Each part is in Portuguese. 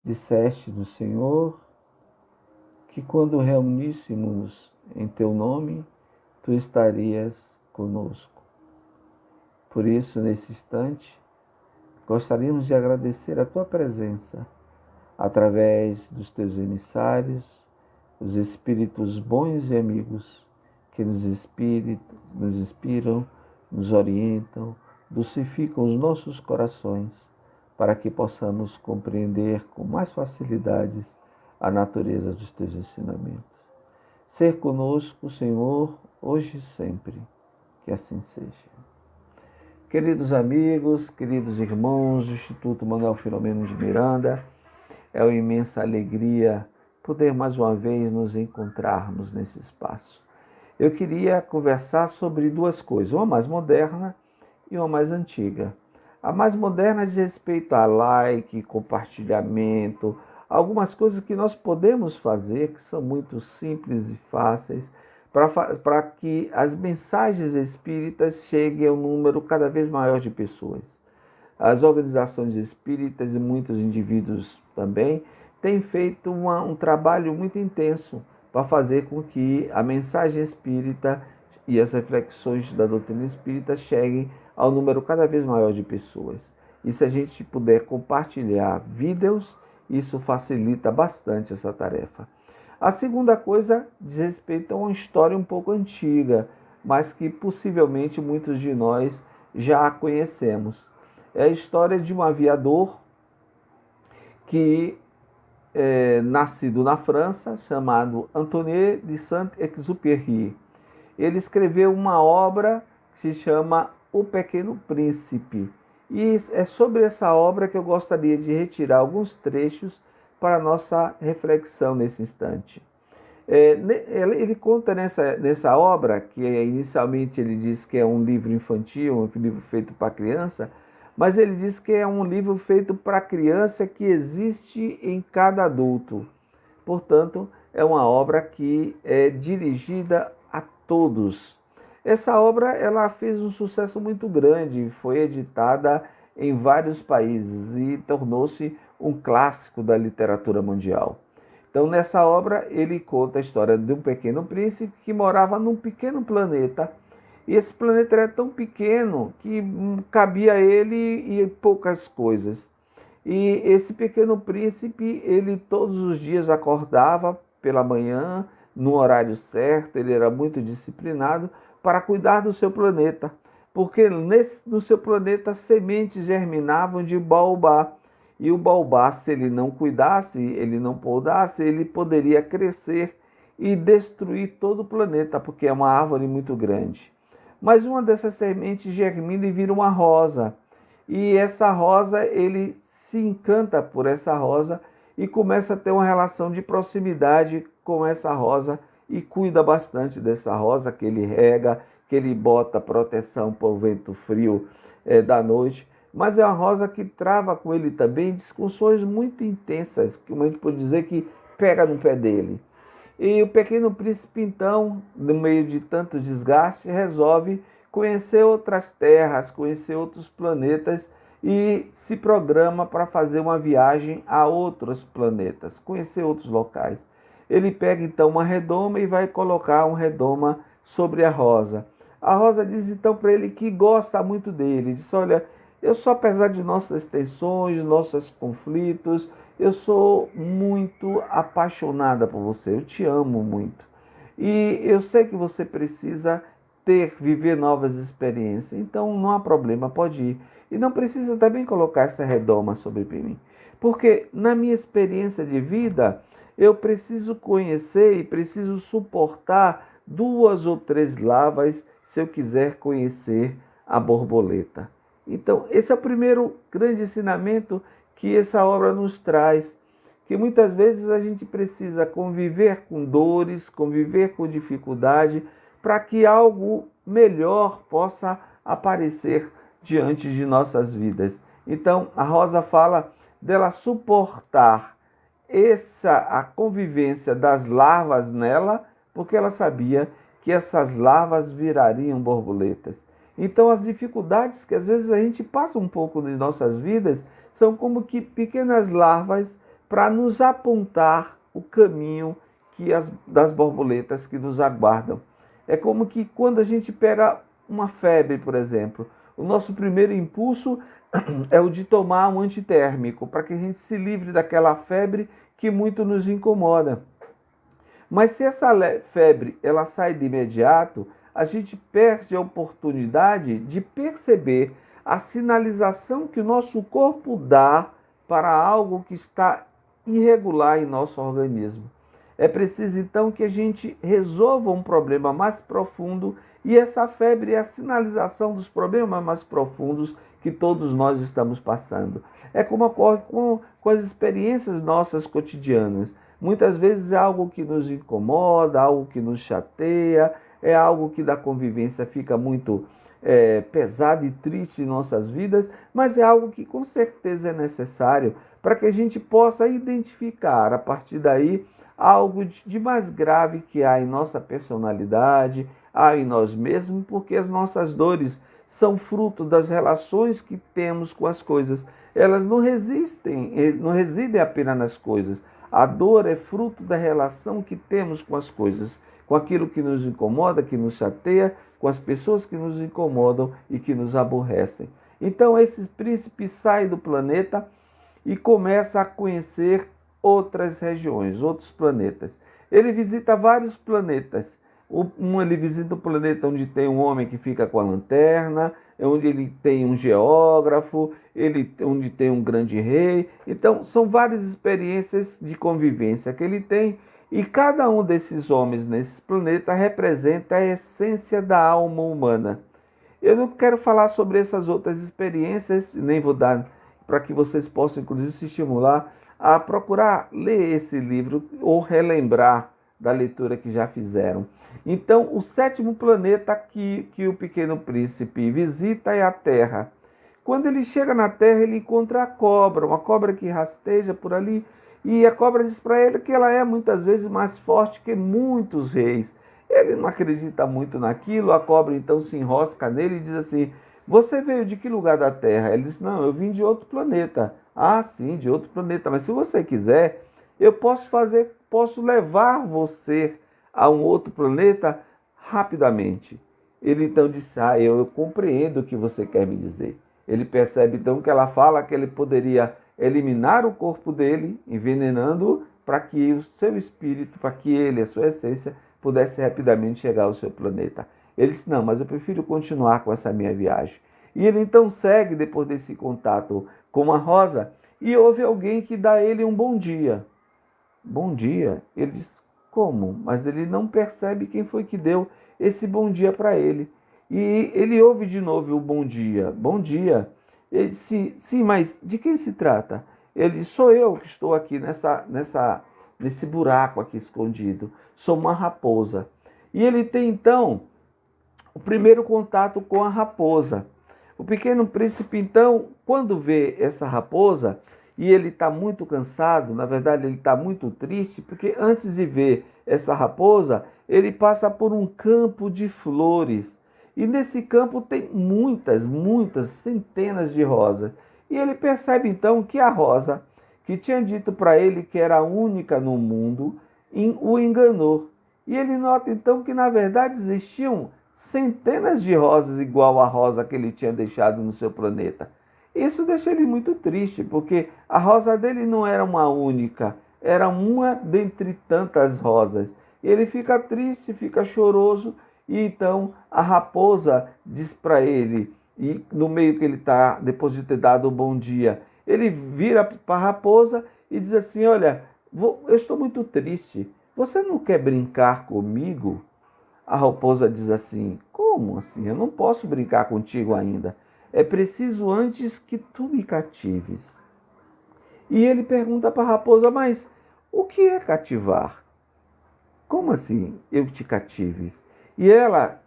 Disseste do Senhor que quando reuníssemos em teu nome, tu estarias conosco. Por isso, nesse instante, gostaríamos de agradecer a tua presença através dos teus emissários, os espíritos bons e amigos que nos inspiram, nos orientam, dulcificam os nossos corações para que possamos compreender com mais facilidades a natureza dos teus ensinamentos. Ser conosco, Senhor, hoje e sempre, que assim seja. Queridos amigos, queridos irmãos do Instituto Manuel Filomeno de Miranda, é uma imensa alegria poder mais uma vez nos encontrarmos nesse espaço. Eu queria conversar sobre duas coisas, uma mais moderna e uma mais antiga. A mais moderna diz respeito a like, compartilhamento, algumas coisas que nós podemos fazer que são muito simples e fáceis para que as mensagens espíritas cheguem a um número cada vez maior de pessoas. As organizações espíritas e muitos indivíduos também têm feito um trabalho muito intenso para fazer com que a mensagem espírita e as reflexões da doutrina espírita cheguem ao número cada vez maior de pessoas. E se a gente puder compartilhar vídeos, isso facilita bastante essa tarefa. A segunda coisa diz respeito a uma história um pouco antiga, mas que possivelmente muitos de nós já a conhecemos. É a história de um aviador que nascido na França, chamado Antoine de Saint-Exupéry. Ele escreveu uma obra que se chama O Pequeno Príncipe. E é sobre essa obra que eu gostaria de retirar alguns trechos para a nossa reflexão nesse instante. Ele conta nessa obra, que inicialmente ele diz que é um livro infantil, um livro feito para criança, mas ele diz que é um livro feito para criança que existe em cada adulto. Portanto, é uma obra que é dirigida a todos. Essa obra ela fez um sucesso muito grande, foi editada em vários países e tornou-se um clássico da literatura mundial. Então, nessa obra, ele conta a história de um pequeno príncipe que morava num pequeno planeta. E esse planeta era tão pequeno que cabia a ele e poucas coisas. E esse pequeno príncipe, ele todos os dias acordava pela manhã, no horário certo, ele era muito disciplinado para cuidar do seu planeta. Porque no seu planeta sementes germinavam de baobá. E o baobá, se ele não cuidasse, ele não podasse, ele poderia crescer e destruir todo o planeta, porque é uma árvore muito grande. Mas uma dessas sementes germina e vira uma rosa. E essa rosa, ele se encanta por essa rosa e começa a ter uma relação de proximidade com essa rosa e cuida bastante dessa rosa, que ele rega, que ele bota proteção para o vento frio da noite. Mas é uma rosa que trava com ele também discussões muito intensas, que a gente pode dizer que pega no pé dele. E o pequeno príncipe, então, no meio de tanto desgaste, resolve conhecer outras terras, conhecer outros planetas e se programa para fazer uma viagem a outros planetas, conhecer outros locais. Ele pega então uma redoma e vai colocar uma redoma sobre a rosa. A rosa diz então para ele que gosta muito dele, diz: olha, eu sou, apesar de nossas tensões, nossos conflitos, eu sou muito apaixonada por você, eu te amo muito. E eu sei que você precisa viver novas experiências, então não há problema, pode ir. E não precisa também colocar essa redoma sobre mim, porque na minha experiência de vida, eu preciso conhecer e preciso suportar 2 ou 3 lavas se eu quiser conhecer a borboleta. Então, esse é o primeiro grande ensinamento que essa obra nos traz, que muitas vezes a gente precisa conviver com dores, conviver com dificuldade, para que algo melhor possa aparecer diante de nossas vidas. Então, a Rosa fala dela suportar a convivência das larvas nela, porque ela sabia que essas larvas virariam borboletas. Então, as dificuldades que às vezes a gente passa um pouco em nossas vidas são como que pequenas larvas para nos apontar o caminho das borboletas que nos aguardam. É como que quando a gente pega uma febre, por exemplo, o nosso primeiro impulso é o de tomar um antitérmico, para que a gente se livre daquela febre que muito nos incomoda. Mas se essa febre ela sai de imediato, a gente perde a oportunidade de perceber a sinalização que o nosso corpo dá para algo que está irregular em nosso organismo. É preciso então que a gente resolva um problema mais profundo, e essa febre é a sinalização dos problemas mais profundos que todos nós estamos passando. É como ocorre com as experiências nossas cotidianas. Muitas vezes é algo que nos incomoda, algo que nos chateia, é algo que da convivência fica muito pesado e triste em nossas vidas, mas é algo que com certeza é necessário para que a gente possa identificar a partir daí algo de mais grave que há em nossa personalidade, há em nós mesmos, porque as nossas dores são fruto das relações que temos com as coisas. Elas não residem apenas nas coisas. A dor é fruto da relação que temos com as coisas, com aquilo que nos incomoda, que nos chateia, com as pessoas que nos incomodam e que nos aborrecem. Então esse príncipe sai do planeta e começa a conhecer outras regiões, outros planetas. Ele visita vários planetas. Ele visita um planeta onde tem um homem que fica com a lanterna, onde ele tem um geógrafo, onde tem um grande rei. Então, são várias experiências de convivência que ele tem, e cada um desses homens nesse planeta representa a essência da alma humana. Eu não quero falar sobre essas outras experiências, nem vou dar para que vocês possam, inclusive, se estimular a procurar ler esse livro ou relembrar da leitura que já fizeram. Então, o sétimo planeta que o Pequeno Príncipe visita é a Terra. Quando ele chega na Terra, ele encontra a cobra, uma cobra que rasteja por ali, e a cobra diz para ele que ela é muitas vezes mais forte que muitos reis. Ele não acredita muito naquilo, a cobra então se enrosca nele e diz assim: você veio de que lugar da Terra? Ele diz: não, eu vim de outro planeta. Ah, sim, de outro planeta, mas se você quiser, eu posso levar você a um outro planeta rapidamente. Ele então disse: eu compreendo o que você quer me dizer. Ele percebe então que ela fala que ele poderia eliminar o corpo dele, envenenando-o, para que o seu espírito, para que ele, a sua essência, pudesse rapidamente chegar ao seu planeta. Ele disse: não, mas eu prefiro continuar com essa minha viagem. E ele então segue, depois desse contato com a Rosa, e ouve alguém que dá a ele um bom dia. Bom dia? Ele diz: como? Mas ele não percebe quem foi que deu esse bom dia para ele. E ele ouve de novo o bom dia. Bom dia. Ele disse: sim, mas de quem se trata? Ele disse: sou eu que estou aqui nesse buraco aqui escondido. Sou uma raposa. E ele tem então o primeiro contato com a raposa. O Pequeno Príncipe, então, quando vê essa raposa, e ele está muito cansado, na verdade ele está muito triste, porque antes de ver essa raposa, ele passa por um campo de flores. E nesse campo tem muitas, centenas de rosas. E ele percebe então que a rosa, que tinha dito para ele que era a única no mundo, o enganou. E ele nota então que na verdade existiam centenas de rosas igual à rosa que ele tinha deixado no seu planeta. Isso deixa ele muito triste, porque a rosa dele não era uma única, era uma dentre tantas rosas. Ele fica triste, fica choroso, e então a raposa diz para ele, e no meio que ele está, depois de ter dado o bom dia, ele vira para a raposa e diz assim: olha, eu estou muito triste, você não quer brincar comigo? A raposa diz assim: como assim? Eu não posso brincar contigo ainda. É preciso antes que tu me catives. E ele pergunta para a raposa: mas o que é cativar? Como assim eu te catives? E ela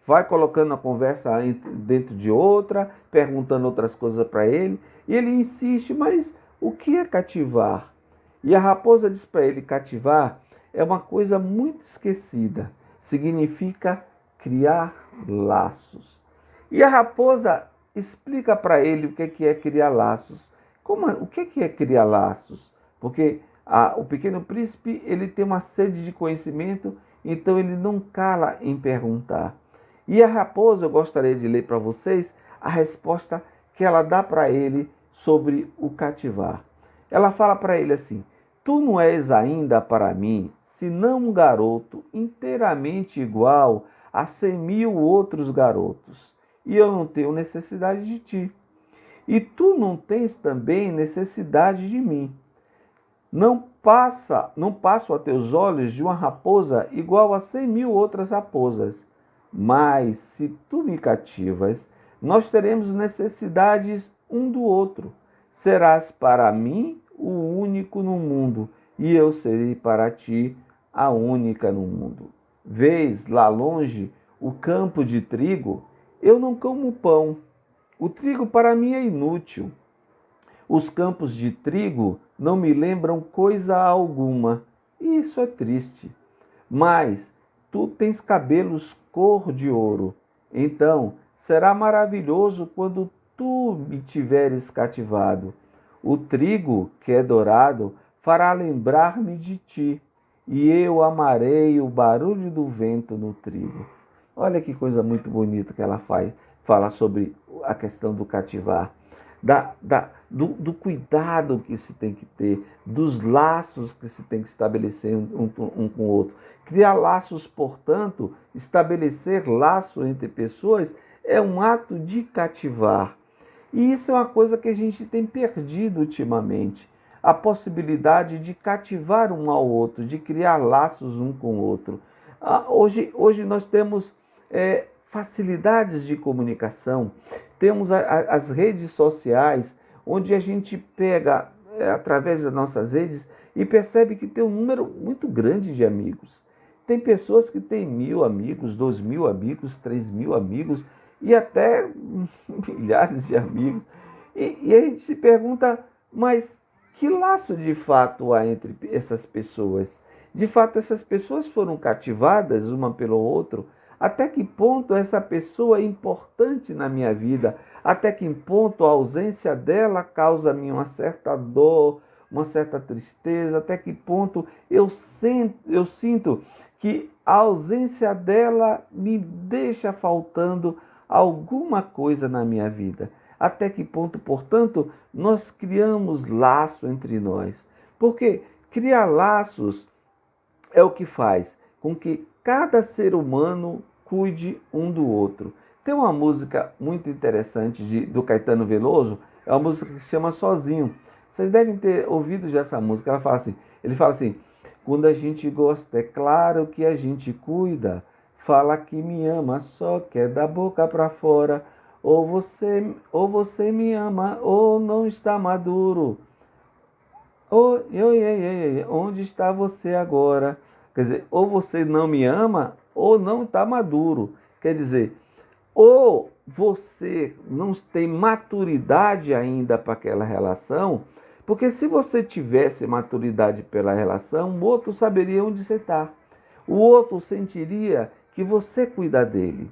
vai colocando a conversa dentro de outra, perguntando outras coisas para ele. E ele insiste: mas o que é cativar? E a raposa diz para ele: cativar é uma coisa muito esquecida. Significa criar laços. E a raposa explica para ele o que é criar laços. O que é criar laços? Porque o Pequeno Príncipe, ele tem uma sede de conhecimento, então ele não cala em perguntar. E a raposa, eu gostaria de ler para vocês a resposta que ela dá para ele sobre o cativar. Ela fala para ele assim: tu não és ainda para mim, senão um garoto inteiramente igual a 100.000 outros garotos, e eu não tenho necessidade de ti. E tu não tens também necessidade de mim. Não passo a teus olhos de uma raposa igual a 100.000 outras raposas. Mas se tu me cativas, nós teremos necessidades um do outro. Serás para mim o único no mundo, e eu serei para ti a única no mundo. Vês lá longe o campo de trigo? Eu não como pão. O trigo para mim é inútil. Os campos de trigo não me lembram coisa alguma, e isso é triste. Mas tu tens cabelos cor de ouro. Então será maravilhoso quando tu me tiveres cativado. O trigo, que é dourado, fará lembrar-me de ti, e eu amarei o barulho do vento no trigo. Olha que coisa muito bonita que ela fala sobre a questão do cativar. Do cuidado que se tem que ter, dos laços que se tem que estabelecer um com o outro. Criar laços, portanto, estabelecer laço entre pessoas é um ato de cativar. E isso é uma coisa que a gente tem perdido ultimamente. A possibilidade de cativar um ao outro, de criar laços um com o outro. Hoje nós temos facilidades de comunicação, temos as redes sociais, onde a gente pega através das nossas redes e percebe que tem um número muito grande de amigos. Tem pessoas que têm 1.000 amigos, 2.000 amigos, 3.000 amigos e até milhares de amigos. E a gente se pergunta, mas que laço de fato há entre essas pessoas? De fato, essas pessoas foram cativadas uma pelo outro? Até que ponto essa pessoa é importante na minha vida? Até que ponto a ausência dela causa-me uma certa dor, uma certa tristeza? Até que ponto eu sinto que a ausência dela me deixa faltando alguma coisa na minha vida? Até que ponto, portanto, nós criamos laço entre nós? Porque criar laços é o que faz com que cada ser humano cuide um do outro. Tem uma música muito interessante do Caetano Veloso, é uma música que se chama Sozinho. Vocês devem ter ouvido já essa música. Ele fala assim: quando a gente gosta, é claro que a gente cuida. Fala que me ama, só quer da boca pra fora. Ou você me ama, ou não está maduro. Onde está você agora? Quer dizer, ou você não me ama, ou não está maduro. Quer dizer, ou você não tem maturidade ainda para aquela relação, porque se você tivesse maturidade pela relação, o outro saberia onde você está. O outro sentiria que você cuida dele.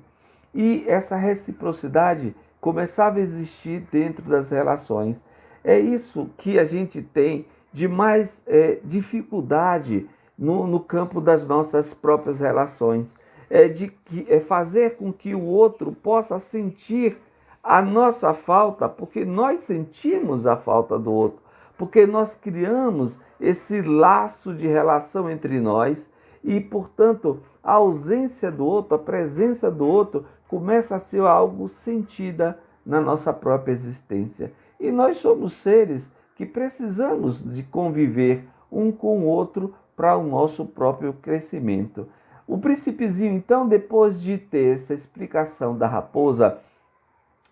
E essa reciprocidade começava a existir dentro das relações. É isso que a gente tem de mais dificuldade no campo das nossas próprias relações. É fazer com que o outro possa sentir a nossa falta, porque nós sentimos a falta do outro, porque nós criamos esse laço de relação entre nós e, portanto, a ausência do outro, a presença do outro, começa a ser algo sentida na nossa própria existência. E nós somos seres que precisamos de conviver um com o outro para o nosso próprio crescimento. O príncipezinho, então, depois de ter essa explicação da raposa,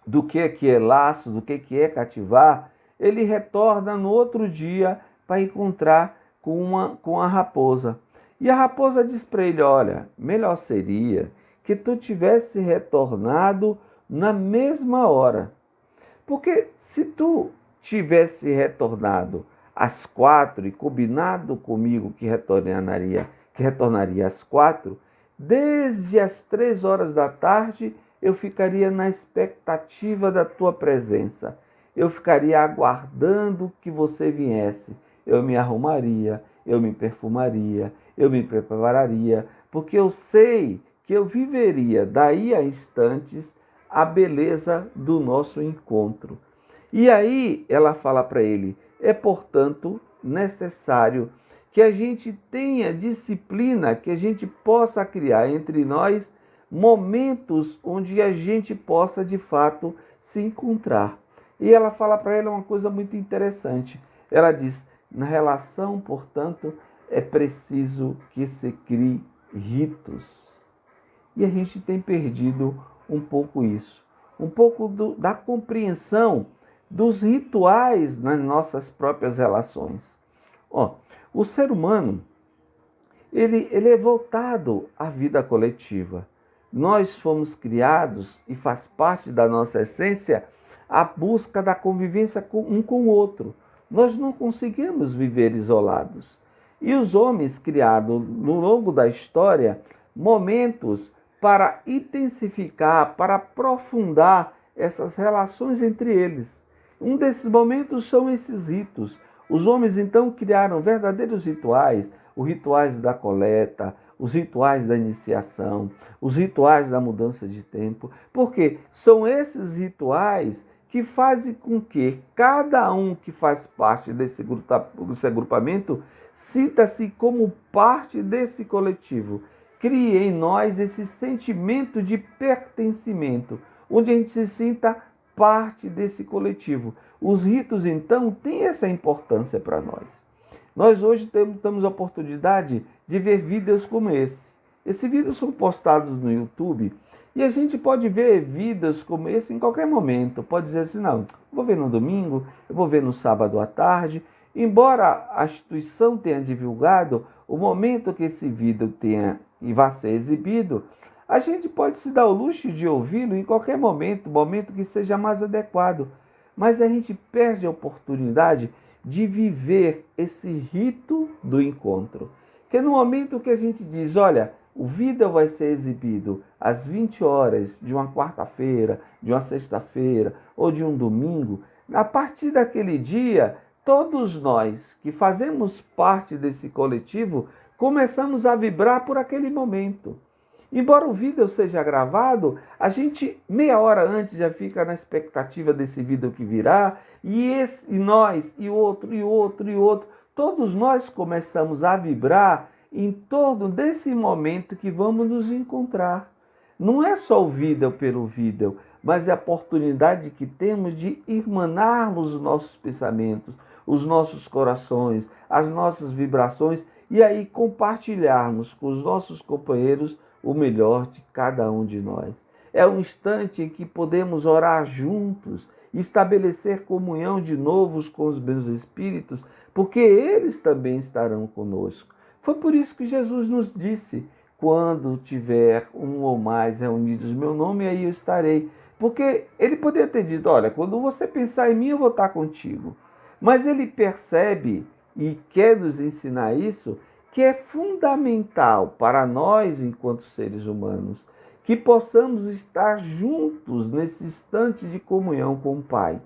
do que é laço, do que é cativar, ele retorna no outro dia para encontrar com a raposa. E a raposa diz para ele: olha, melhor seria que tu tivesse retornado na mesma hora. Porque se tu tivesse retornado às 4 e combinado comigo que retornaria às 4, desde as 3 horas da tarde eu ficaria na expectativa da tua presença. Eu ficaria aguardando que você viesse. eu me arrumaria, eu me perfumaria, eu me prepararia, porque eu sei que eu viveria daí a instantes a beleza do nosso encontro. E aí ela fala para ele: é portanto necessário que a gente tenha disciplina, que a gente possa criar entre nós momentos onde a gente possa de fato se encontrar. E ela fala para ele uma coisa muito interessante. Ela diz: na relação, portanto, é preciso que se crie ritos. E a gente tem perdido um pouco isso, um pouco da compreensão dos rituais nas nossas próprias relações. Ó, o ser humano, ele é voltado à vida coletiva. Nós fomos criados e faz parte da nossa essência a busca da convivência um com o outro. Nós não conseguimos viver isolados. E os homens criaram, no longo da história, momentos para intensificar, para aprofundar essas relações entre eles. Um desses momentos são esses ritos. Os homens então criaram verdadeiros rituais, os rituais da coleta, os rituais da iniciação, os rituais da mudança de tempo, porque são esses rituais que fazem com que cada um que faz parte desse agrupamento sinta-se como parte desse coletivo. Crie em nós esse sentimento de pertencimento, onde a gente se sinta parte desse coletivo. Os ritos, então, têm essa importância para nós. Nós hoje temos a oportunidade de ver vídeos como esse. Esses vídeos são postados no YouTube e a gente pode ver vídeos como esse em qualquer momento. Pode dizer assim: não, vou ver no domingo, eu vou ver no sábado à tarde. Embora a instituição tenha divulgado o momento que esse vídeo tenha e vai ser exibido, a gente pode se dar o luxo de ouvi-lo em qualquer momento, momento que seja mais adequado. Mas a gente perde a oportunidade de viver esse rito do encontro. Que é no momento que a gente diz: olha, o vídeo vai ser exibido às 20 horas de uma quarta-feira, de uma sexta-feira ou de um domingo, a partir daquele dia, todos nós que fazemos parte desse coletivo começamos a vibrar por aquele momento. Embora o vídeo seja gravado, a gente meia hora antes já fica na expectativa desse vídeo que virá, e nós, e outro, e outro, e outro, todos nós começamos a vibrar em torno desse momento que vamos nos encontrar. Não é só o vídeo pelo vídeo, mas é a oportunidade que temos de irmanarmos os nossos pensamentos, os nossos corações, as nossas vibrações, e aí compartilharmos com os nossos companheiros o melhor de cada um de nós. É um instante em que podemos orar juntos, estabelecer comunhão de novo com os meus espíritos, porque eles também estarão conosco. Foi por isso que Jesus nos disse: quando tiver um ou mais reunidos em meu nome, aí eu estarei. Porque ele poderia ter dito: olha, quando você pensar em mim, eu vou estar contigo. Mas ele percebe e quer nos ensinar isso, que é fundamental para nós, enquanto seres humanos, que possamos estar juntos nesse instante de comunhão com o Pai.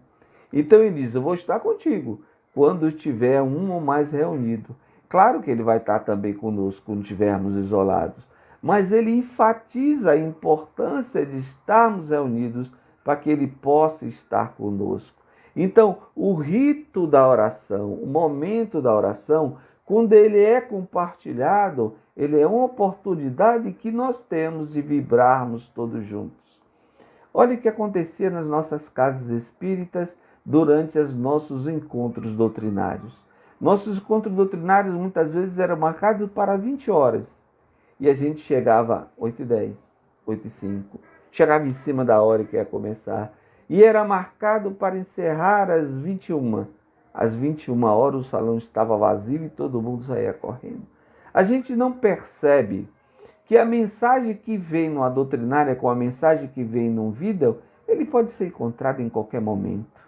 Então ele diz: eu vou estar contigo quando tiver um ou mais reunido. Claro que ele vai estar também conosco quando estivermos isolados, mas ele enfatiza a importância de estarmos reunidos para que ele possa estar conosco. Então, o rito da oração, o momento da oração, quando ele é compartilhado, ele é uma oportunidade que nós temos de vibrarmos todos juntos. Olha o que acontecia nas nossas casas espíritas durante os nossos encontros doutrinários. Nossos encontros doutrinários muitas vezes eram marcados para 20 horas. E a gente chegava 8h10, 8h05, chegava em cima da hora que ia começar. E era marcado para encerrar às 21h. Às 21 horas o salão estava vazio e todo mundo saía correndo. A gente não percebe que a mensagem que vem numa doutrinária com a mensagem que vem num vídeo, ele pode ser encontrado em qualquer momento.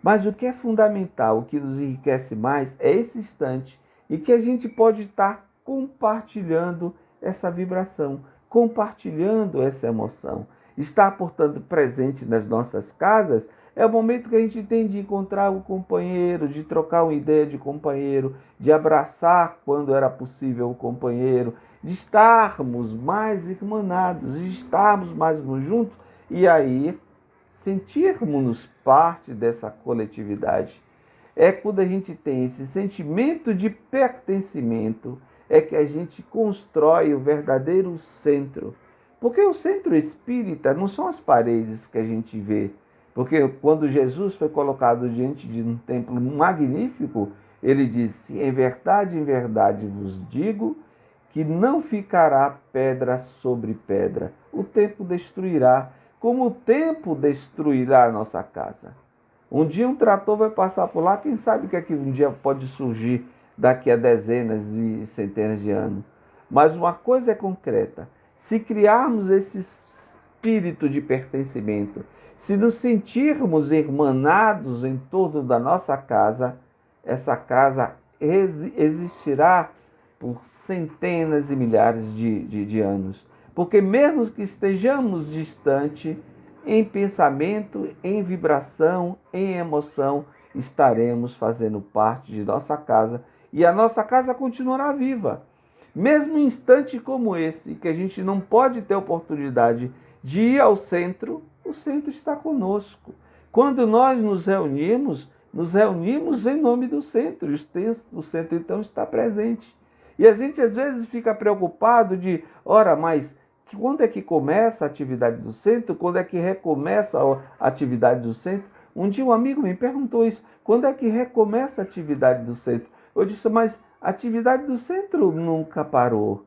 Mas o que é fundamental, o que nos enriquece mais, é esse instante e que a gente pode estar compartilhando essa vibração, compartilhando essa emoção. Estar, portanto, presente nas nossas casas É o momento que a gente tem de encontrar o companheiro, de trocar uma ideia de companheiro, de abraçar quando era possível o companheiro, de estarmos mais irmanados, de estarmos mais juntos e aí sentirmos parte dessa coletividade. É quando a gente tem esse sentimento de pertencimento, é que a gente constrói o verdadeiro centro. Porque o centro espírita não são as paredes que a gente vê. Porque quando Jesus foi colocado diante de um templo magnífico, ele disse: em verdade vos digo que não ficará pedra sobre pedra. O tempo destruirá, como o tempo destruirá a nossa casa. Um dia um trator vai passar por lá, quem sabe o que é que um dia pode surgir daqui a dezenas e centenas de anos. Mas uma coisa é concreta, se criarmos esse espírito de pertencimento, se nos sentirmos irmanados em torno da nossa casa, essa casa existirá por centenas e milhares de anos. Porque mesmo que estejamos distante, em pensamento, em vibração, em emoção, estaremos fazendo parte de nossa casa e a nossa casa continuará viva. Mesmo em instante como esse, que a gente não pode ter oportunidade de ir ao centro, o centro está conosco. Quando nós nos reunimos em nome do centro, e o centro então está presente. E a gente às vezes fica preocupado de, ora, mas quando é que começa a atividade do centro? Quando é que recomeça a atividade do centro? Um dia um amigo me perguntou isso, quando é que recomeça a atividade do centro? Eu disse, mas a atividade do centro nunca parou.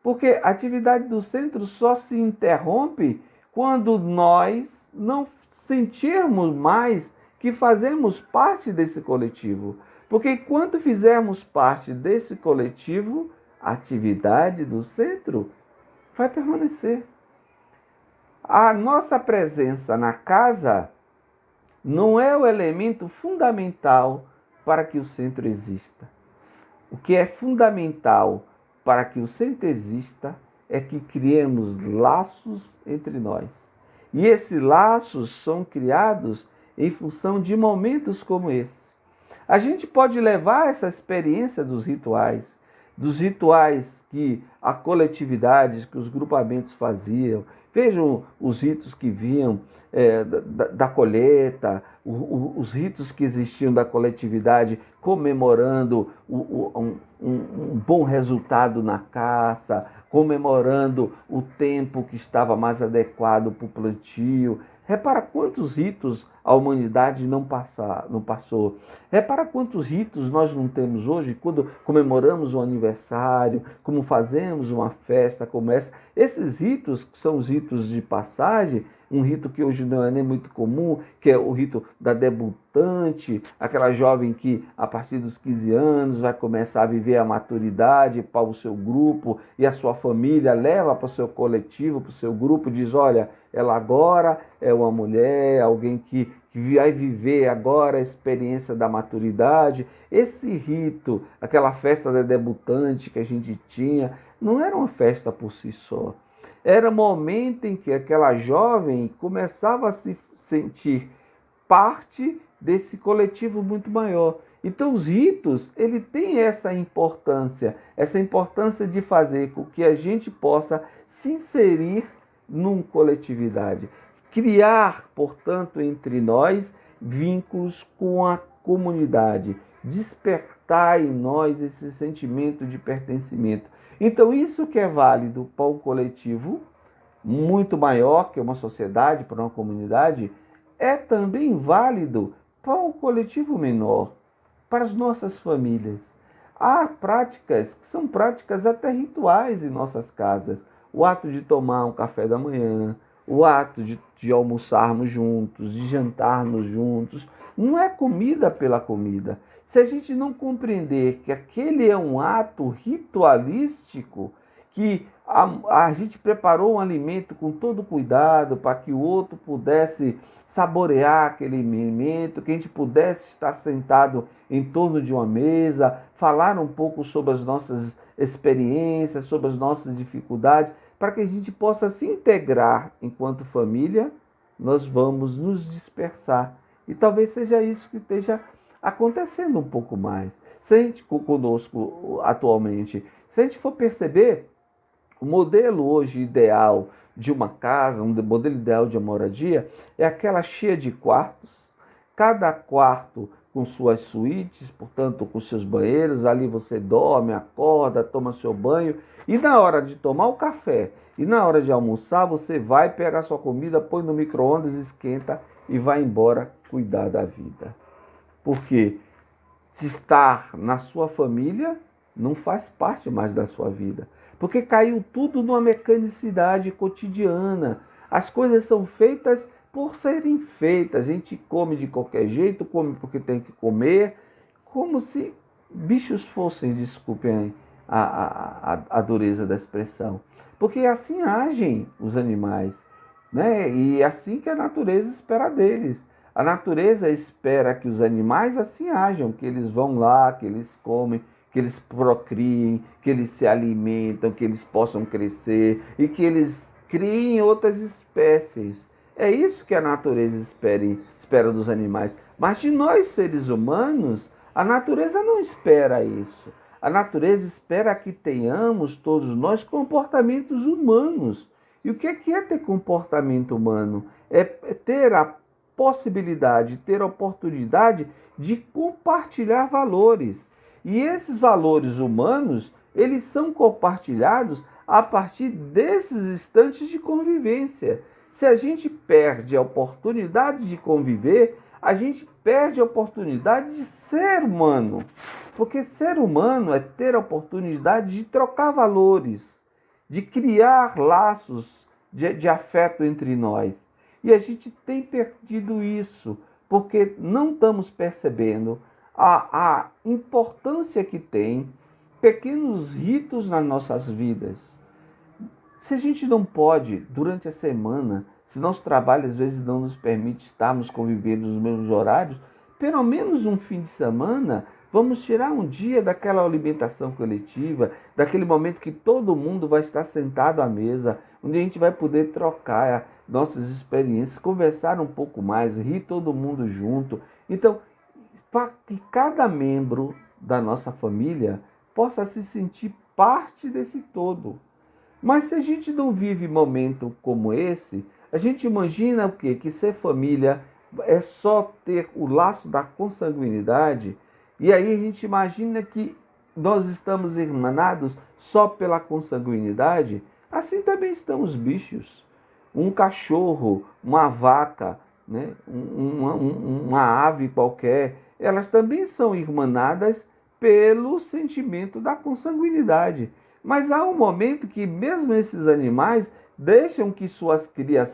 Porque a atividade do centro só se interrompe quando nós não sentirmos mais que fazemos parte desse coletivo. Porque enquanto fizermos parte desse coletivo, a atividade do centro vai permanecer. A nossa presença na casa não é o elemento fundamental para que o centro exista. O que é fundamental para que o centro exista é que criemos laços entre nós. E esses laços são criados em função de momentos como esse. A gente pode levar essa experiência dos rituais que a coletividade, que os grupamentos faziam. Vejam os ritos que vinham da colheita, os ritos que existiam da coletividade comemorando um bom resultado na caça, comemorando o tempo que estava mais adequado para o plantio. Repara quantos ritos a humanidade não passou. Repara quantos ritos nós não temos hoje quando comemoramos um aniversário, como fazemos uma festa como essa. Esses ritos, que são os ritos de passagem, um rito que hoje não é nem muito comum, que é o rito da debutante, aquela jovem que a partir dos 15 anos vai começar a viver a maturidade para o seu grupo e a sua família leva para o seu coletivo, para o seu grupo, diz, olha, ela agora é uma mulher, alguém que vai viver agora a experiência da maturidade. Esse rito, aquela festa da debutante que a gente tinha, não era uma festa por si só. Era o momento em que aquela jovem começava a se sentir parte desse coletivo muito maior. Então os ritos, ele tem essa importância de fazer com que a gente possa se inserir numa coletividade. Criar, portanto, entre nós vínculos com a comunidade. Despertar em nós esse sentimento de pertencimento. Então isso que é válido para um coletivo muito maior que uma sociedade, para uma comunidade, é também válido para um coletivo menor, para as nossas famílias. Há práticas que são práticas até rituais em nossas casas. O ato de tomar um café da manhã, o ato de almoçarmos juntos, de jantarmos juntos. Não é comida pela comida. Se a gente não compreender que aquele é um ato ritualístico, que a gente preparou um alimento com todo cuidado para que o outro pudesse saborear aquele alimento, que a gente pudesse estar sentado em torno de uma mesa, falar um pouco sobre as nossas experiências, sobre as nossas dificuldades, para que a gente possa se integrar enquanto família, nós vamos nos dispersar. E talvez seja isso que esteja acontecendo um pouco mais. Se a gente, conosco atualmente, se a gente for perceber, o modelo hoje ideal de uma casa, um modelo ideal de uma moradia, é aquela cheia de quartos, cada quarto com suas suítes, portanto, com seus banheiros, ali você dorme, acorda, toma seu banho, e na hora de tomar o café e na hora de almoçar, você vai pegar sua comida, põe no micro-ondas, esquenta e vai embora cuidar da vida. Porque estar na sua família não faz parte mais da sua vida. Porque caiu tudo numa mecanicidade cotidiana. As coisas são feitas por serem feitas. A gente come de qualquer jeito, come porque tem que comer, como se bichos fossem, desculpem a dureza da expressão. Porque assim agem os animais, né? E é assim que a natureza espera deles. A natureza espera que os animais assim ajam, que eles vão lá, que eles comem, que eles procriem, que eles se alimentam, que eles possam crescer e que eles criem outras espécies. É isso que a natureza espera dos animais. Mas de nós, seres humanos, a natureza não espera isso. A natureza espera que tenhamos, todos nós, comportamentos humanos. E o que é ter comportamento humano? É ter a possibilidade, ter a oportunidade de compartilhar valores. E esses valores humanos, eles são compartilhados a partir desses instantes de convivência. Se a gente perde a oportunidade de conviver, a gente perde a oportunidade de ser humano. Porque ser humano é ter a oportunidade de trocar valores, de criar laços de afeto entre nós. E a gente tem perdido isso, porque não estamos percebendo a importância que tem pequenos ritos nas nossas vidas. Se a gente não pode, durante a semana, se nosso trabalho às vezes não nos permite estarmos convivendo nos mesmos horários, pelo menos um fim de semana, vamos tirar um dia daquela alimentação coletiva, daquele momento que todo mundo vai estar sentado à mesa, onde a gente vai poder trocar nossas experiências, conversar um pouco mais, rir todo mundo junto. Então, para que cada membro da nossa família possa se sentir parte desse todo. Mas se a gente não vive momento como esse, a gente imagina o quê? Que ser família é só ter o laço da consanguinidade, e aí a gente imagina que nós estamos irmanados só pela consanguinidade. Assim também estão os bichos. Um cachorro, uma vaca, né? uma ave qualquer, elas também são irmanadas pelo sentimento da consanguinidade. Mas há um momento que mesmo esses animais deixam que suas crias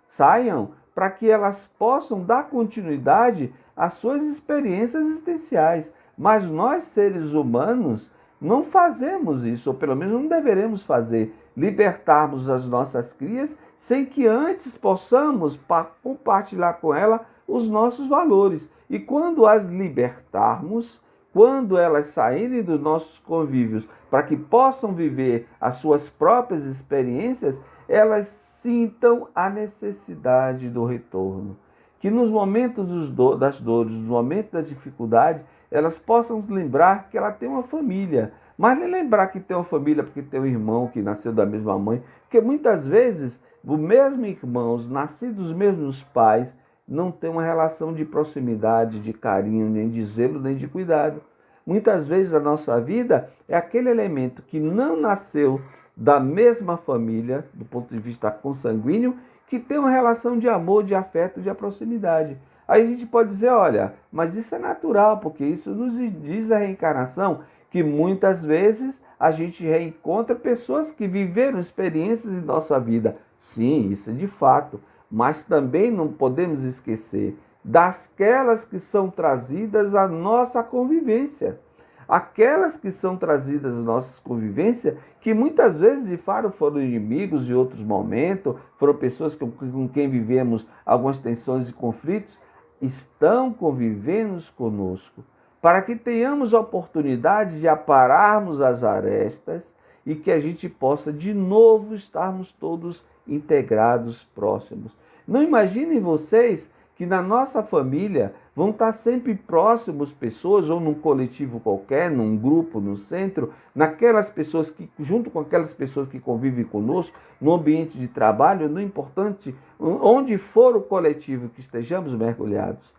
saiam para que elas possam dar continuidade às suas experiências existenciais. Mas nós, seres humanos, não fazemos isso, ou pelo menos não deveremos fazer, libertarmos as nossas crias sem que antes possamos compartilhar com ela os nossos valores. E quando as libertarmos, quando elas saírem dos nossos convívios para que possam viver as suas próprias experiências, elas sintam a necessidade do retorno. Que nos momentos das dores, nos momentos da dificuldade, elas possam se lembrar que ela tem uma família. Mas nem lembrar que tem uma família porque tem um irmão que nasceu da mesma mãe. Porque muitas vezes, os mesmos irmãos, nascidos dos mesmos pais, não tem uma relação de proximidade, de carinho, nem de zelo, nem de cuidado. Muitas vezes a nossa vida é aquele elemento que não nasceu da mesma família, do ponto de vista consanguíneo, que tem uma relação de amor, de afeto, de proximidade. Aí a gente pode dizer, olha, mas isso é natural, porque isso nos diz a reencarnação, que muitas vezes a gente reencontra pessoas que viveram experiências em nossa vida. Sim, isso é de fato. Mas também não podemos esquecer daquelas que são trazidas à nossa convivência. Aquelas que são trazidas às nossas convivências, que muitas vezes de fato foram inimigos de outros momentos, foram pessoas com quem vivemos algumas tensões e conflitos, estão convivendo conosco, para que tenhamos a oportunidade de apararmos as arestas e que a gente possa de novo estarmos todos integrados, próximos. Não imaginem vocês que na nossa família vão estar sempre próximos pessoas, ou num coletivo qualquer, num grupo, no centro, naquelas pessoas que, junto com aquelas pessoas que convivem conosco, no ambiente de trabalho, não importante, onde for o coletivo que estejamos mergulhados.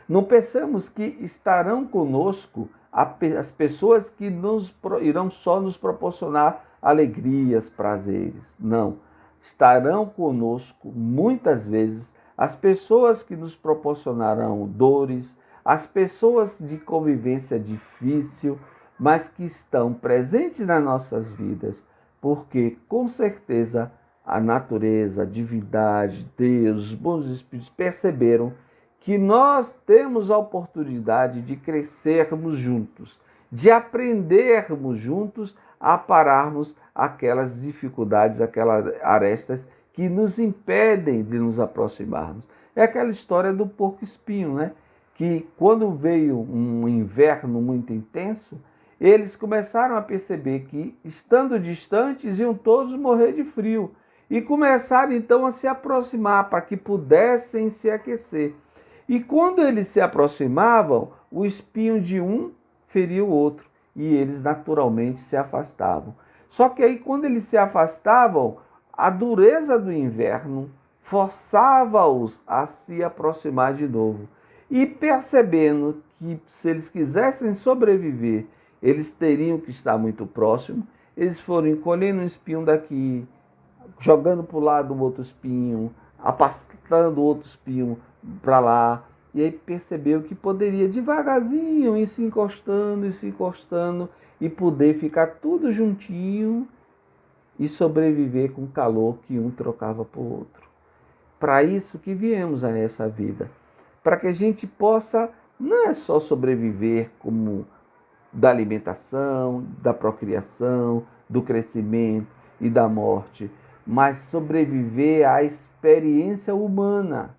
Não pensamos que estarão conosco as pessoas que irão só nos proporcionar alegrias, prazeres. Não. Estarão conosco, muitas vezes, as pessoas que nos proporcionarão dores, as pessoas de convivência difícil, mas que estão presentes nas nossas vidas, porque, com certeza, a natureza, a divindade, Deus, os bons espíritos perceberam que nós temos a oportunidade de crescermos juntos, de aprendermos juntos a pararmos aquelas dificuldades, aquelas arestas que nos impedem de nos aproximarmos. É aquela história do porco-espinho, né? Que quando veio um inverno muito intenso, eles começaram a perceber que, estando distantes, iam todos morrer de frio. E começaram então a se aproximar para que pudessem se aquecer. E quando eles se aproximavam, o espinho de um feria o outro e eles naturalmente se afastavam. Só que aí quando eles se afastavam, a dureza do inverno forçava-os a se aproximar de novo. E percebendo que se eles quisessem sobreviver, eles teriam que estar muito próximos, eles foram encolhendo um espinho daqui, jogando para o lado o outro espinho, afastando o outro espinho para lá, e aí percebeu que poderia devagarzinho ir se encostando e poder ficar tudo juntinho e sobreviver com o calor que um trocava por outro. Para isso que viemos a essa vida, para que a gente possa não é só sobreviver como da alimentação, da procriação, do crescimento e da morte, mas sobreviver à experiência humana.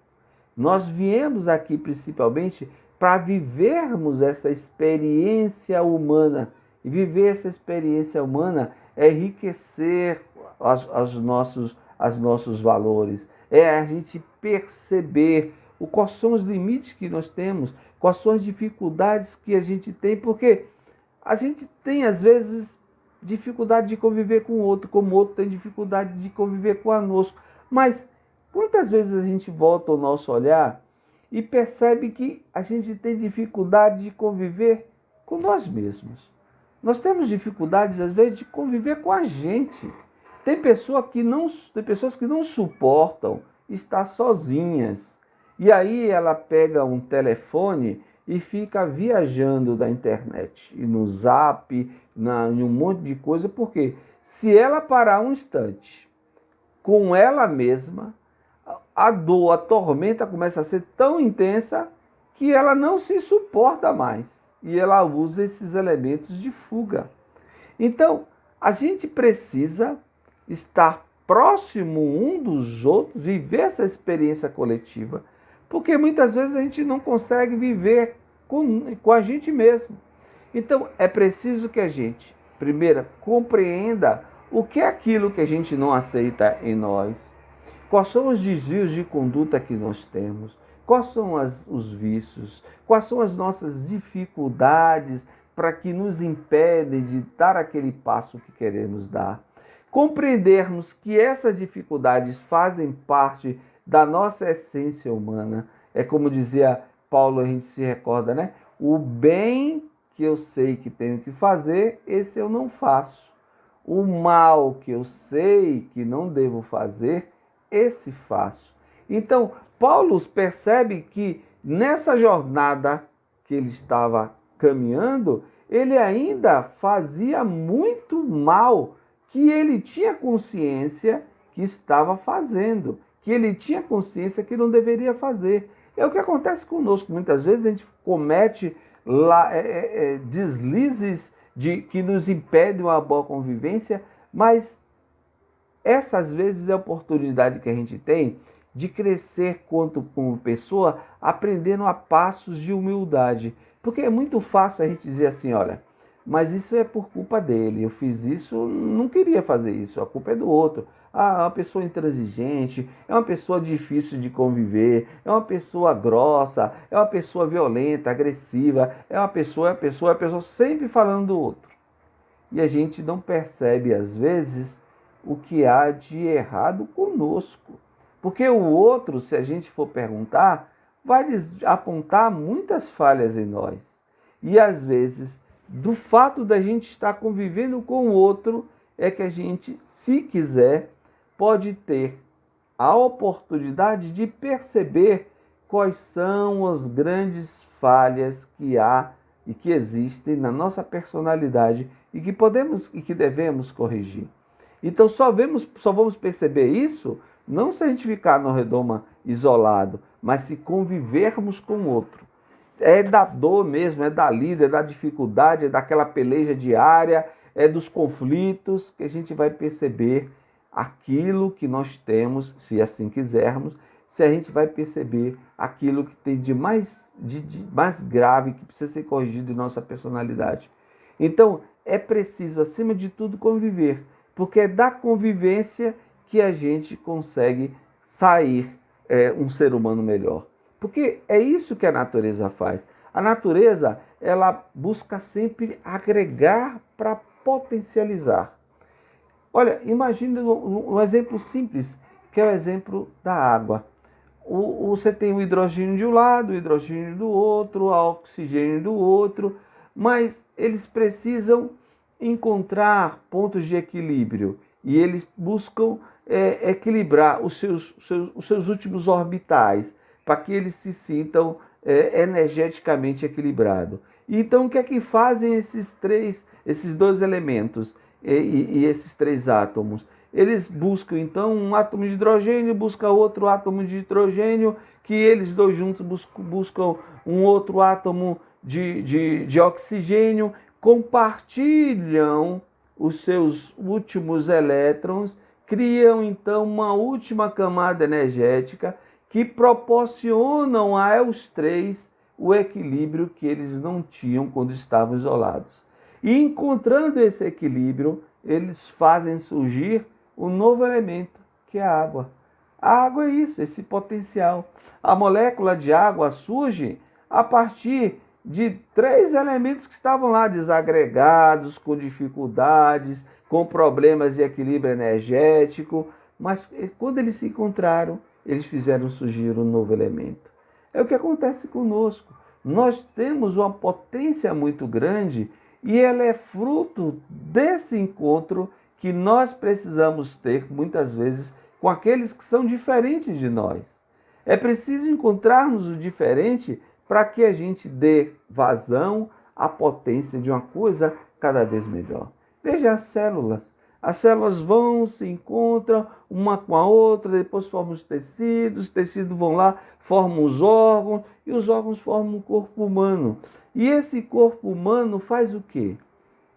Nós viemos aqui principalmente para vivermos essa experiência humana. E viver essa experiência humana é enriquecer os nossos valores. É a gente perceber quais são os limites que nós temos, quais são as dificuldades que a gente tem, porque a gente tem, às vezes, dificuldade de conviver com o outro, como o outro tem dificuldade de conviver conosco. Mas quantas vezes a gente volta o nosso olhar e percebe que a gente tem dificuldade de conviver com nós mesmos? Nós temos dificuldades, às vezes, de conviver com a gente. Tem pessoas que não suportam estar sozinhas. E aí ela pega um telefone e fica viajando da internet, e no Zap, em um monte de coisa, porque se ela parar um instante com ela mesma, a dor, a tormenta começa a ser tão intensa que ela não se suporta mais. E ela usa esses elementos de fuga. Então, a gente precisa estar próximo um dos outros, viver essa experiência coletiva, porque muitas vezes a gente não consegue viver com a gente mesmo. Então, é preciso que a gente, primeiro, compreenda o que é aquilo que a gente não aceita em nós, quais são os desvios de conduta que nós temos, quais são os vícios, quais são as nossas dificuldades para que nos impedem de dar aquele passo que queremos dar. Compreendermos que essas dificuldades fazem parte da nossa essência humana. É como dizia Paulo, a gente se recorda, né? O bem que eu sei que tenho que fazer, esse eu não faço. O mal que eu sei que não devo fazer, esse faço. Então, Paulo percebe que nessa jornada que ele estava caminhando, ele ainda fazia muito mal que ele tinha consciência que estava fazendo, que ele tinha consciência que não deveria fazer. É o que acontece conosco. Muitas vezes a gente comete deslizes que nos impedem uma boa convivência, mas essas vezes é a oportunidade que a gente tem de crescer como pessoa, aprendendo a passos de humildade. Porque é muito fácil a gente dizer assim, olha, mas isso é por culpa dele. Eu fiz isso, não queria fazer isso, a culpa é do outro. Ah, é uma pessoa intransigente, é uma pessoa difícil de conviver, é uma pessoa grossa, é uma pessoa violenta, agressiva, é uma pessoa sempre falando do outro. E a gente não percebe, às vezes, o que há de errado conosco. Porque o outro, se a gente for perguntar, vai apontar muitas falhas em nós. E às vezes, do fato da gente estar convivendo com o outro, é que a gente, se quiser, pode ter a oportunidade de perceber quais são as grandes falhas que há e que existem na nossa personalidade e que podemos e que devemos corrigir. Então só vamos perceber isso não se a gente ficar no redoma isolado, mas se convivermos com o outro. É da dor mesmo, é da lida, é da dificuldade, é daquela peleja diária, é dos conflitos que a gente vai perceber aquilo que nós temos, se assim quisermos, se a gente vai perceber aquilo que tem de mais grave, que precisa ser corrigido em nossa personalidade. Então, é preciso, acima de tudo, conviver, porque é da convivência que a gente consegue sair um ser humano melhor. Porque é isso que a natureza faz. A natureza, ela busca sempre agregar para potencializar. Olha, imagine um exemplo simples, que é o exemplo da água. Você tem o hidrogênio de um lado, o hidrogênio do outro, o oxigênio do outro, mas eles precisam encontrar pontos de equilíbrio e eles buscam equilibrar os seus últimos orbitais para que eles se sintam energeticamente equilibrados. Então, o que é que fazem esses dois elementos e esses três átomos? Eles buscam, então, um átomo de hidrogênio, busca outro átomo de hidrogênio, que eles dois juntos buscam um outro átomo de oxigênio, compartilham os seus últimos elétrons, criam, então, uma última camada energética que proporcionam aos três o equilíbrio que eles não tinham quando estavam isolados. E encontrando esse equilíbrio, eles fazem surgir um novo elemento, que é a água. A água é isso, esse potencial. A molécula de água surge a partir de três elementos que estavam lá desagregados, com dificuldades, com problemas de equilíbrio energético, mas quando eles se encontraram, eles fizeram surgir um novo elemento. É o que acontece conosco. Nós temos uma potência muito grande e ela é fruto desse encontro que nós precisamos ter, muitas vezes, com aqueles que são diferentes de nós. É preciso encontrarmos o diferente para que a gente dê vazão à potência de uma coisa cada vez melhor. Veja as células. As células vão, se encontram uma com a outra, depois formam os tecidos vão lá, formam os órgãos, e os órgãos formam o corpo humano. E esse corpo humano faz o quê?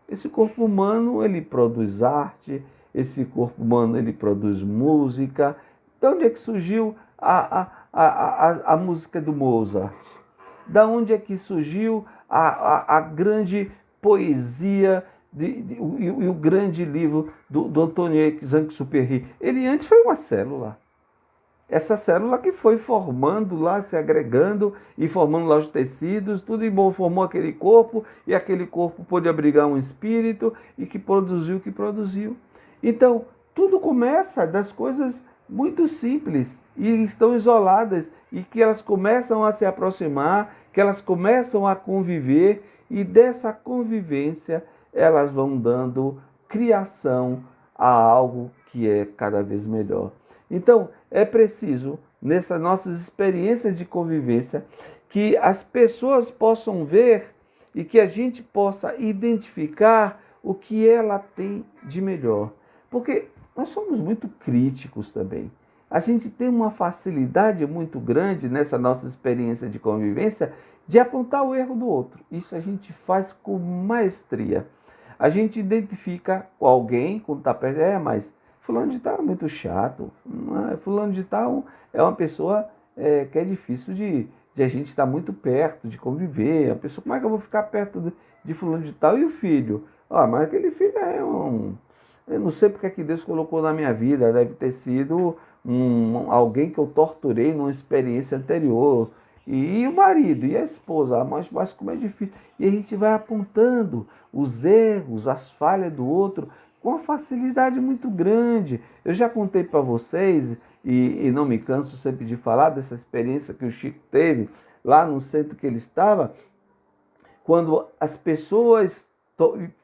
Esse corpo humano, ele produz arte, esse corpo humano, ele produz música. De onde é que surgiu a música do Mozart? Da onde é que surgiu a grande poesia e o grande livro do Antoine Saint-Exupéry? Ele antes foi uma célula. Essa célula que foi formando lá, se agregando e formando lá os tecidos, tudo em bom, formou aquele corpo, e aquele corpo pôde abrigar um espírito e que produziu o que produziu. Então, tudo começa das coisas muito simples e estão isoladas e que elas começam a se aproximar, que elas começam a conviver e dessa convivência elas vão dando criação a algo que é cada vez melhor. Então, é preciso, nessas nossas experiências de convivência, que as pessoas possam ver e que a gente possa identificar o que ela tem de melhor. Porque nós somos muito críticos também. A gente tem uma facilidade muito grande nessa nossa experiência de convivência de apontar o erro do outro. Isso a gente faz com maestria. A gente identifica alguém quando está perto, mas fulano de tal é muito chato, fulano de tal é uma pessoa que é difícil de a gente estar muito perto, de conviver. A pessoa, como é que eu vou ficar perto de fulano de tal? E o filho? Ah, mas aquele filho é um... Eu não sei porque é que Deus colocou na minha vida, deve ter sido alguém que eu torturei numa experiência anterior. E o marido, e a esposa, mas como é difícil. E a gente vai apontando os erros, as falhas do outro com uma facilidade muito grande. Eu já contei para vocês, e não me canso sempre de falar dessa experiência que o Chico teve lá no centro que ele estava, quando as pessoas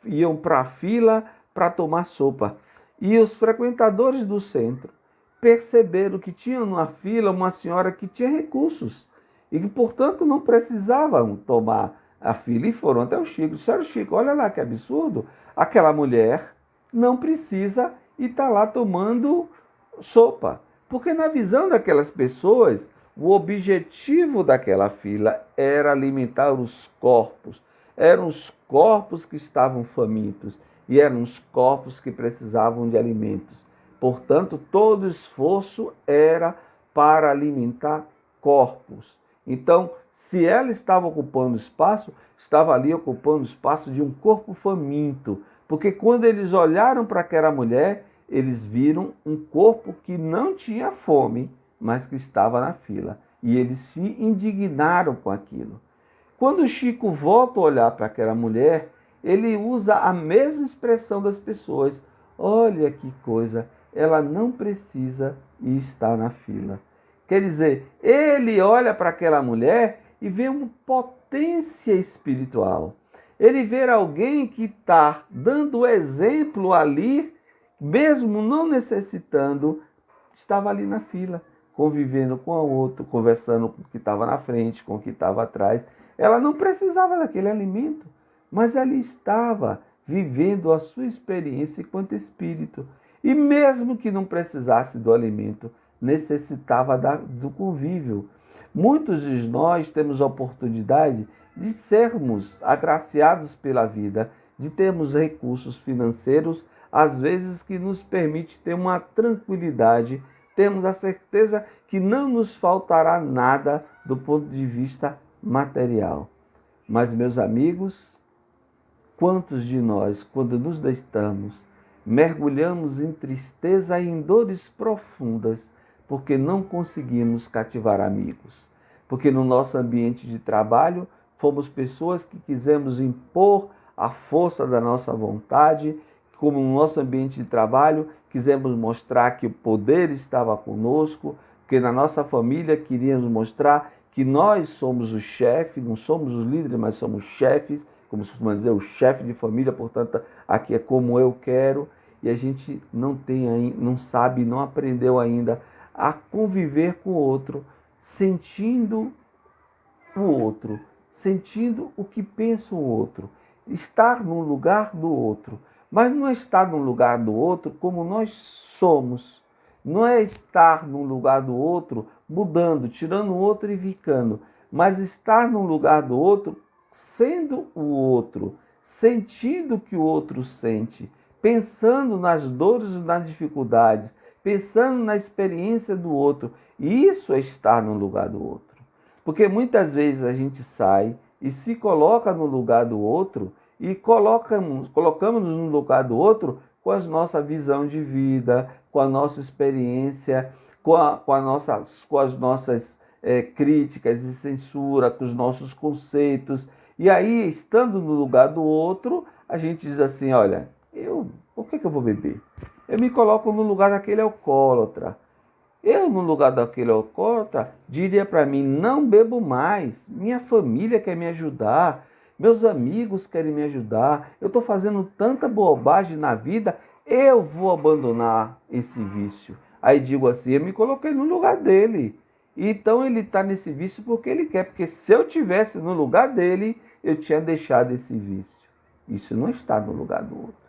iam para a fila para tomar sopa. E os frequentadores do centro perceberam que tinha na fila uma senhora que tinha recursos e que, portanto, não precisavam tomar a fila. E foram até o Chico. Disseram, Chico, olha lá que absurdo. Aquela mulher não precisa e está lá tomando sopa. Porque na visão daquelas pessoas, o objetivo daquela fila era alimentar os corpos. Eram os corpos que estavam famintos e eram os corpos que precisavam de alimentos. Portanto, todo esforço era para alimentar corpos. Então, se ela estava ocupando espaço, estava ali ocupando o espaço de um corpo faminto. Porque quando eles olharam para aquela mulher, eles viram um corpo que não tinha fome, mas que estava na fila. E eles se indignaram com aquilo. Quando o Chico volta a olhar para aquela mulher, ele usa a mesma expressão das pessoas. Olha que coisa, ela não precisa estar na fila. Quer dizer, ele olha para aquela mulher e vê uma potência espiritual. Ele vê alguém que está dando exemplo ali, mesmo não necessitando, estava ali na fila, convivendo com o outro, conversando com o que estava na frente, com o que estava atrás. Ela não precisava daquele alimento, mas ela estava vivendo a sua experiência enquanto espírito. E mesmo que não precisasse do alimento, necessitava do convívio. Muitos de nós temos a oportunidade de sermos agraciados pela vida, de termos recursos financeiros, às vezes que nos permite ter uma tranquilidade, temos a certeza que não nos faltará nada do ponto de vista material. Mas, meus amigos, quantos de nós, quando nos deitamos, mergulhamos em tristeza e em dores profundas, porque não conseguimos cativar amigos? Porque no nosso ambiente de trabalho, fomos pessoas que quisemos impor a força da nossa vontade, como no nosso ambiente de trabalho, quisemos mostrar que o poder estava conosco, porque na nossa família queríamos mostrar que nós somos o chefe, não somos os líderes, mas somos chefes, como se costuma dizer, o chefe de família, portanto, aqui é como eu quero, e a gente não sabe, não aprendeu ainda a conviver com o outro, sentindo o outro, sentindo o que pensa o outro, estar no lugar do outro, mas não é estar no lugar do outro como nós somos, não é estar no lugar do outro mudando, tirando o outro e ficando, mas estar no lugar do outro sendo o outro, sentindo o que o outro sente, pensando nas dores e nas dificuldades, pensando na experiência do outro. E isso é estar no lugar do outro. Porque muitas vezes a gente sai e se coloca no lugar do outro e colocamos-nos no lugar do outro com a nossa visão de vida, com a nossa experiência, com as nossas críticas e censura, com os nossos conceitos. E aí, estando no lugar do outro, a gente diz assim, olha, por que eu vou beber? Eu me coloco no lugar daquele alcoólatra. Eu, no lugar daquele alcoólatra, diria para mim, não bebo mais, minha família quer me ajudar, meus amigos querem me ajudar, eu estou fazendo tanta bobagem na vida, eu vou abandonar esse vício. Aí digo assim, eu me coloquei no lugar dele. Então ele está nesse vício porque ele quer, porque se eu tivesse no lugar dele, eu tinha deixado esse vício. Isso não está no lugar do outro.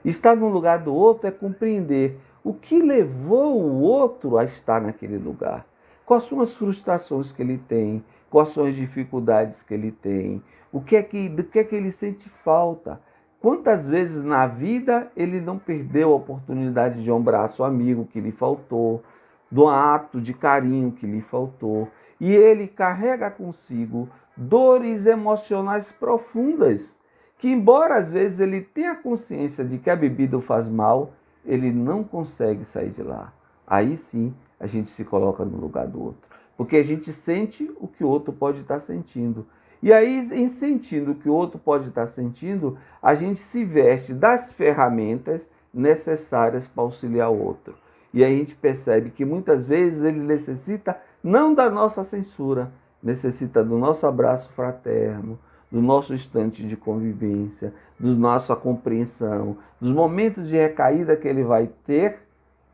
Estar no lugar do outro é compreender o que levou o outro a estar naquele lugar. Quais são as frustrações que ele tem, quais são as dificuldades que ele tem, do que é que ele sente falta. Quantas vezes na vida ele não perdeu a oportunidade de um abraço amigo que lhe faltou, do ato de carinho que lhe faltou. e ele carrega consigo dores emocionais profundas, que embora às vezes ele tenha consciência de que a bebida o faz mal, ele não consegue sair de lá. Aí sim a gente se coloca no lugar do outro, porque a gente sente o que o outro pode estar sentindo. E aí, em sentindo o que o outro pode estar sentindo, a gente se veste das ferramentas necessárias para auxiliar o outro. E aí a gente percebe que muitas vezes ele necessita não da nossa censura, necessita do nosso abraço fraterno, do nosso instante de convivência, da nossa compreensão, dos momentos de recaída que ele vai ter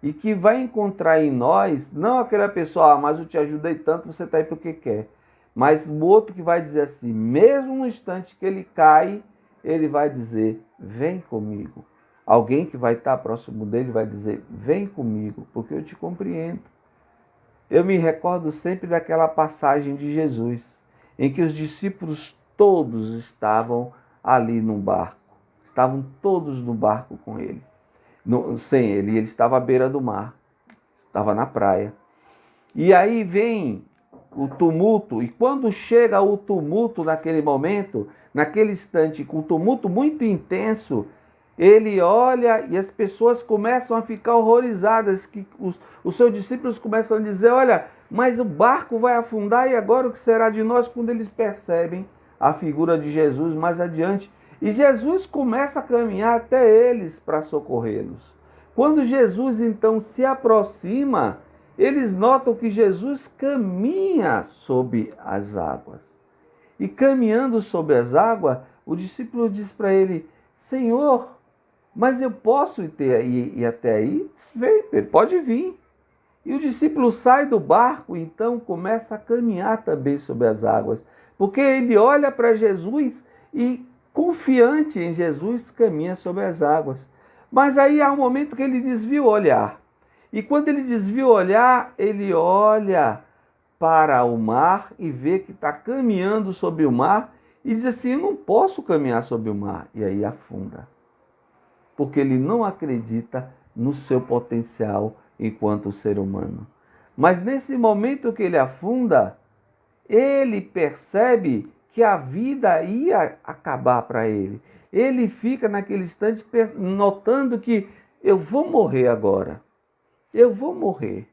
e que vai encontrar em nós, não aquela pessoa, mas eu te ajudei tanto, você está aí porque quer. Mas o outro que vai dizer assim, mesmo no instante que ele cai, ele vai dizer, vem comigo. Alguém que vai estar próximo dele vai dizer, vem comigo, porque eu te compreendo. Eu me recordo sempre daquela passagem de Jesus, em que os discípulos todos estavam ali no barco. Estavam todos no barco com ele. Sem ele, ele estava à beira do mar, estava na praia. E aí vem o tumulto, e quando chega o tumulto naquele momento, naquele instante, com um tumulto muito intenso, ele olha e as pessoas começam a ficar horrorizadas, que os seus discípulos começam a dizer, olha, mas o barco vai afundar e agora o que será de nós? Quando eles percebem a figura de Jesus mais adiante. E Jesus começa a caminhar até eles para socorrê-los. Quando Jesus então se aproxima, eles notam que Jesus caminha sobre as águas. E caminhando sobre as águas, o discípulo diz para ele, Senhor, mas eu posso ir até aí? Vem, pode vir. E o discípulo sai do barco e então começa a caminhar também sobre as águas. Porque ele olha para Jesus e, confiante em Jesus, caminha sobre as águas. Mas aí há um momento que ele desvia o olhar. E quando ele desvia o olhar, ele olha para o mar e vê que está caminhando sobre o mar e diz assim, eu não posso caminhar sobre o mar. E aí afunda. Porque ele não acredita no seu potencial enquanto ser humano. Mas nesse momento que ele afunda, ele percebe que a vida ia acabar para ele. Ele fica naquele instante notando que eu vou morrer agora. Eu vou morrer.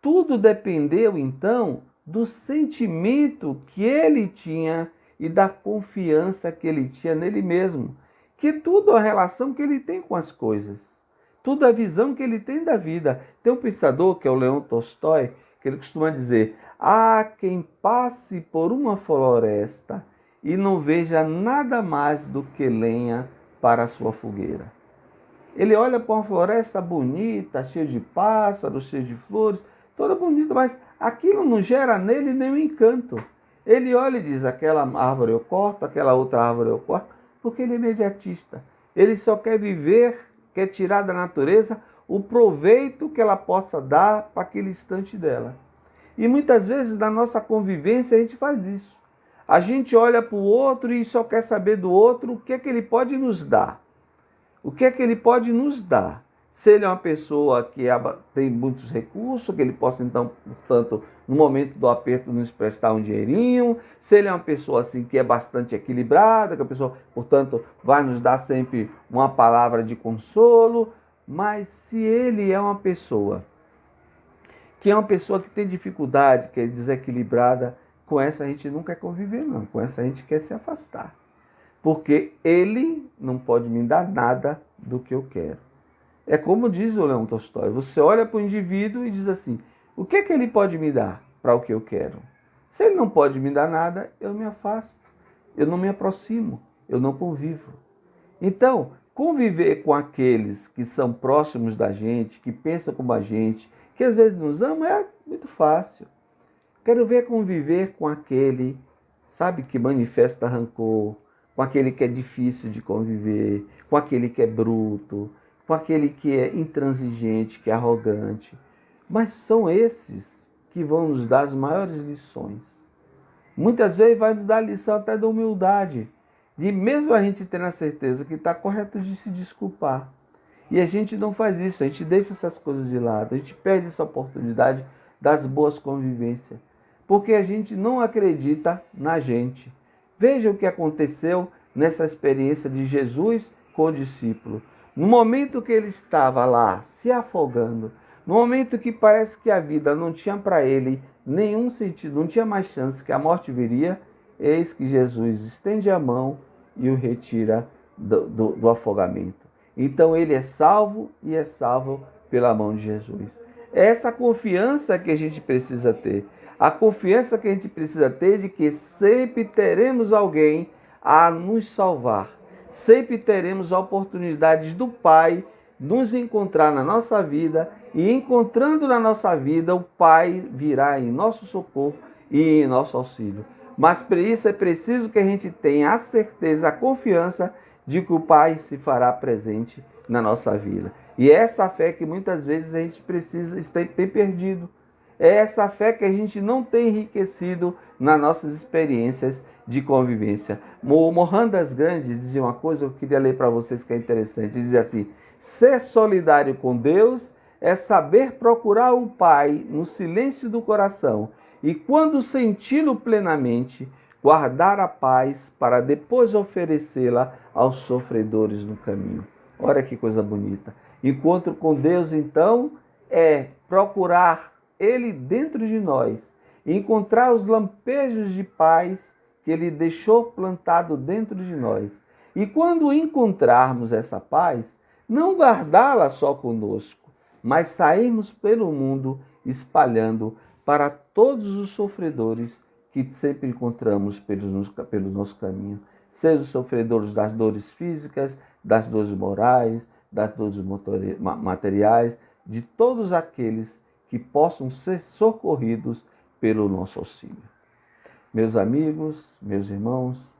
Tudo dependeu então do sentimento que ele tinha e da confiança que ele tinha nele mesmo. Que tudo é a relação que ele tem com as coisas. Tudo a visão que ele tem da vida. Tem um pensador, que é o Leão Tolstói, que ele costuma dizer, há quem passe por uma floresta e não veja nada mais do que lenha para a sua fogueira. Ele olha para uma floresta bonita, cheia de pássaros, cheia de flores, toda bonita, mas aquilo não gera nele nenhum encanto. Ele olha e diz, aquela árvore eu corto, aquela outra árvore eu corto, porque ele é imediatista. Ele só quer viver, quer tirar da natureza o proveito que ela possa dar para aquele instante dela. E muitas vezes na nossa convivência a gente faz isso. A gente olha para o outro e só quer saber do outro o que é que ele pode nos dar. O que é que ele pode nos dar? Se ele é uma pessoa que tem muitos recursos, que ele possa então, portanto, no momento do aperto nos prestar um dinheirinho. Se ele é uma pessoa assim que é bastante equilibrada, que a pessoa, portanto, vai nos dar sempre uma palavra de consolo. Mas se ele é uma pessoa que tem dificuldade, que é desequilibrada, com essa a gente não quer conviver não, com essa a gente quer se afastar. Porque ele não pode me dar nada do que eu quero. É como diz o Leão Tolstói, você olha para o indivíduo e diz assim, o que é que ele pode me dar para o que eu quero? Se ele não pode me dar nada, eu me afasto, eu não me aproximo, eu não convivo. Então, conviver com aqueles que são próximos da gente, que pensam como a gente, que às vezes nos amam, é muito fácil. Quero ver conviver com aquele, sabe, que manifesta rancor, com aquele que é difícil de conviver, com aquele que é bruto, com aquele que é intransigente, que é arrogante. Mas são esses que vão nos dar as maiores lições. Muitas vezes vai nos dar a lição até da humildade, de mesmo a gente tendo a certeza que está correto de se desculpar. E a gente não faz isso, a gente deixa essas coisas de lado, a gente perde essa oportunidade das boas convivências. porque a gente não acredita na gente. Veja o que aconteceu nessa experiência de Jesus com o discípulo. No momento que ele estava lá se afogando, no momento que parece que a vida não tinha para ele nenhum sentido, não tinha mais chance que a morte viria, eis que Jesus estende a mão e o retira do afogamento. Então ele é salvo e é salvo pela mão de Jesus. É essa confiança que a gente precisa ter. A confiança que a gente precisa ter de que sempre teremos alguém a nos salvar. Sempre teremos oportunidades do Pai nos encontrar na nossa vida, e encontrando na nossa vida, o Pai virá em nosso socorro e em nosso auxílio. Mas para isso é preciso que a gente tenha a certeza, a confiança de que o Pai se fará presente na nossa vida. E é essa fé que muitas vezes a gente precisa ter perdido. É essa fé que a gente não tem enriquecido nas nossas experiências de convivência. Mohandas Gandhi dizia uma coisa, eu queria ler para vocês que é interessante. Dizia assim: ser solidário com Deus é saber procurar o Pai no silêncio do coração e, quando senti-lo plenamente, guardar a paz para depois oferecê-la aos sofredores no caminho. Olha que coisa bonita. Encontro com Deus, então, é procurar Ele dentro de nós, encontrar os lampejos de paz que Ele deixou plantado dentro de nós. E quando encontrarmos essa paz, não guardá-la só conosco, mas sairmos pelo mundo espalhando para todos os sofredores que sempre encontramos pelo nosso caminho. Sejam os sofredores das dores físicas, das dores morais, das dores materiais, de todos aqueles que possam ser socorridos pelo nosso auxílio. Meus amigos, meus irmãos,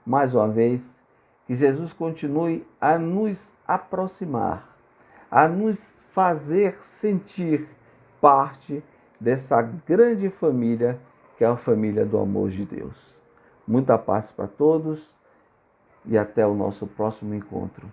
mais uma vez, que Jesus continue a nos aproximar, a nos fazer sentir parte dessa grande família que é a família do amor de Deus. Muita paz para todos e até o nosso próximo encontro.